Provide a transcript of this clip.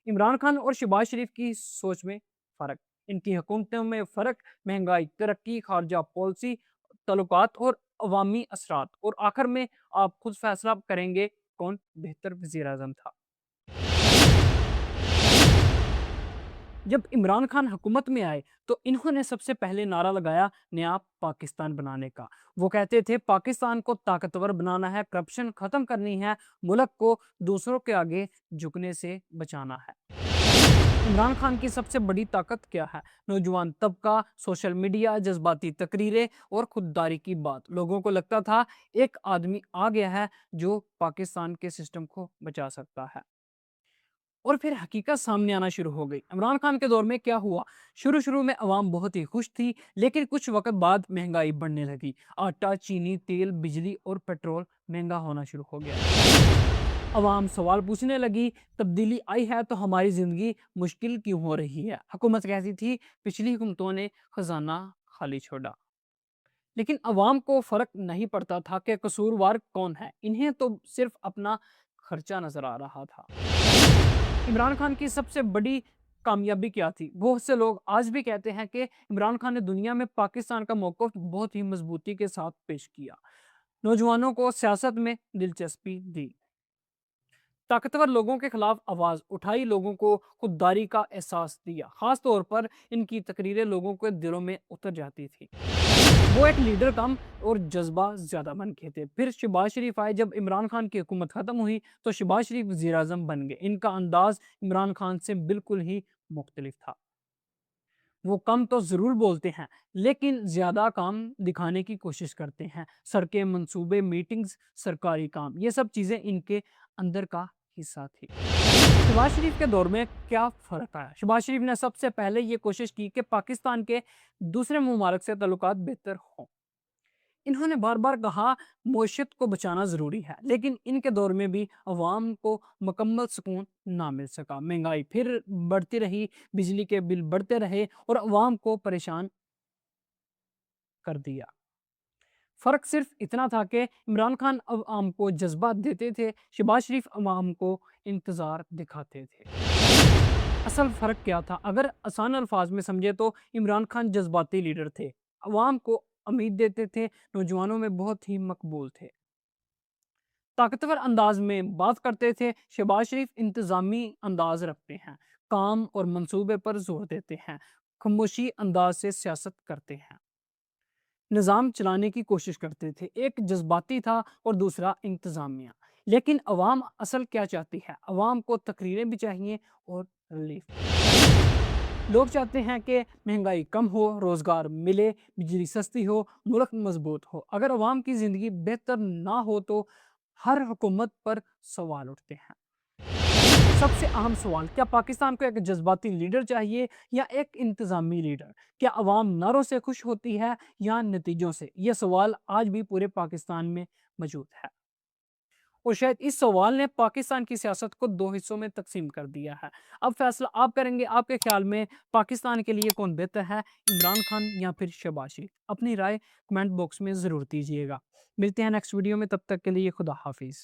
عمران خان اور شہباز شریف کی سوچ میں فرق، ان کی حکومتوں میں فرق، مہنگائی، ترقی، خارجہ پالیسی، تعلقات اور عوامی اثرات، اور آخر میں آپ خود فیصلہ کریں گے کون بہتر وزیر اعظم تھا۔ جب عمران خان حکومت میں آئے تو انہوں نے سب سے پہلے نعرہ لگایا نیا پاکستان بنانے کا۔ وہ کہتے تھے پاکستان کو طاقتور بنانا ہے، کرپشن ختم کرنی ہے، ملک کو دوسروں کے آگے جھکنے سے بچانا ہے۔ عمران خان کی سب سے بڑی طاقت کیا ہے؟ نوجوان طبقہ، سوشل میڈیا، جذباتی تقریریں اور خودداری کی بات۔ لوگوں کو لگتا تھا ایک آدمی آ گیا ہے جو پاکستان کے سسٹم کو بچا سکتا ہے، اور پھر حقیقت سامنے آنا شروع ہو گئی۔ عمران خان کے دور میں کیا ہوا؟ شروع میں عوام بہت ہی خوش تھی، لیکن کچھ وقت بعد مہنگائی بڑھنے لگی۔ آٹا، چینی، تیل، بجلی اور پیٹرول مہنگا ہونا شروع ہو گیا۔ عوام سوال پوچھنے لگی، تبدیلی آئی ہے تو ہماری زندگی مشکل کیوں ہو رہی ہے؟ حکومت کہتی تھی پچھلی حکومتوں نے خزانہ خالی چھوڑا، لیکن عوام کو فرق نہیں پڑتا تھا کہ قصوروار کون ہے، انہیں تو صرف اپنا خرچہ نظر آ رہا تھا۔ عمران خان کی سب سے بڑی کامیابی کیا تھی؟ بہت سے لوگ آج بھی کہتے ہیں کہ عمران خان نے دنیا میں پاکستان کا موقف بہت ہی مضبوطی کے ساتھ پیش کیا، نوجوانوں کو سیاست میں دلچسپی دی، طاقتور لوگوں کے خلاف آواز اٹھائی، لوگوں کو خودداری کا احساس دیا۔ خاص طور پر ان کی تقریریں لوگوں کے دلوں میں اتر جاتی تھی۔ وہ ایک لیڈر کم اور جذبہ زیادہ بن کے تھے۔ پھر شہباز شریف آئے۔ جب عمران خان کی حکومت ختم ہوئی تو شہباز شریف وزیر اعظم بن گئے۔ ان کا انداز عمران خان سے بالکل ہی مختلف تھا۔ وہ کم تو ضرور بولتے ہیں، لیکن زیادہ کام دکھانے کی کوشش کرتے ہیں۔ سڑکیں، منصوبے، میٹنگز، سرکاری کام، یہ سب چیزیں ان کے اندر کا حصہ تھی۔ شہباز شریف کے دور میں کیا فرق آیا؟ شہباز شریف نے سب سے پہلے یہ کوشش کی کہ پاکستان کے دوسرے ممالک سے تعلقات بہتر ہوں۔ انہوں نے بار بار کہا معیشت کو بچانا ضروری ہے، لیکن ان کے دور میں بھی عوام کو مکمل سکون نہ مل سکا۔ مہنگائی پھر بڑھتی رہی، بجلی کے بل بڑھتے رہے اور عوام کو پریشان کر دیا۔ فرق صرف اتنا تھا کہ عمران خان عوام کو جذبات دیتے تھے، شہباز شریف عوام کو انتظار دکھاتے تھے۔ اصل فرق کیا تھا؟ اگر آسان الفاظ میں سمجھے تو عمران خان جذباتی لیڈر تھے، عوام کو امید دیتے تھے، نوجوانوں میں بہت ہی مقبول تھے، طاقتور انداز میں بات کرتے تھے۔ شہباز شریف انتظامی انداز رکھتے ہیں، کام اور منصوبے پر زور دیتے ہیں، خاموشی انداز سے سیاست کرتے ہیں، نظام چلانے کی کوشش کرتے تھے۔ ایک جذباتی تھا اور دوسرا انتظامیہ۔ لیکن عوام اصل کیا چاہتی ہے؟ عوام کو تقریریں بھی چاہیے اور ریلیف۔ لوگ چاہتے ہیں کہ مہنگائی کم ہو، روزگار ملے، بجلی سستی ہو، ملک مضبوط ہو۔ اگر عوام کی زندگی بہتر نہ ہو تو ہر حکومت پر سوال اٹھتے ہیں۔ سب سے اہم سوال، کیا پاکستان کو ایک جذباتی لیڈر چاہیے یا ایک انتظامی لیڈر؟ کیا عوام نعروں سے خوش ہوتی ہے یا نتیجوں سے؟ یہ سوال آج بھی پورے پاکستان میں موجود ہے، اور شاید اس سوال نے پاکستان کی سیاست کو دو حصوں میں تقسیم کر دیا ہے۔ اب فیصلہ آپ کریں گے، آپ کے خیال میں پاکستان کے لیے کون بہتر ہے، عمران خان یا پھر شہباز شریف؟ اپنی رائے کمنٹ باکس میں ضرور دیجیے گا۔ ملتے ہیں نیکسٹ ویڈیو میں، تب تک کے لیے خدا حافظ۔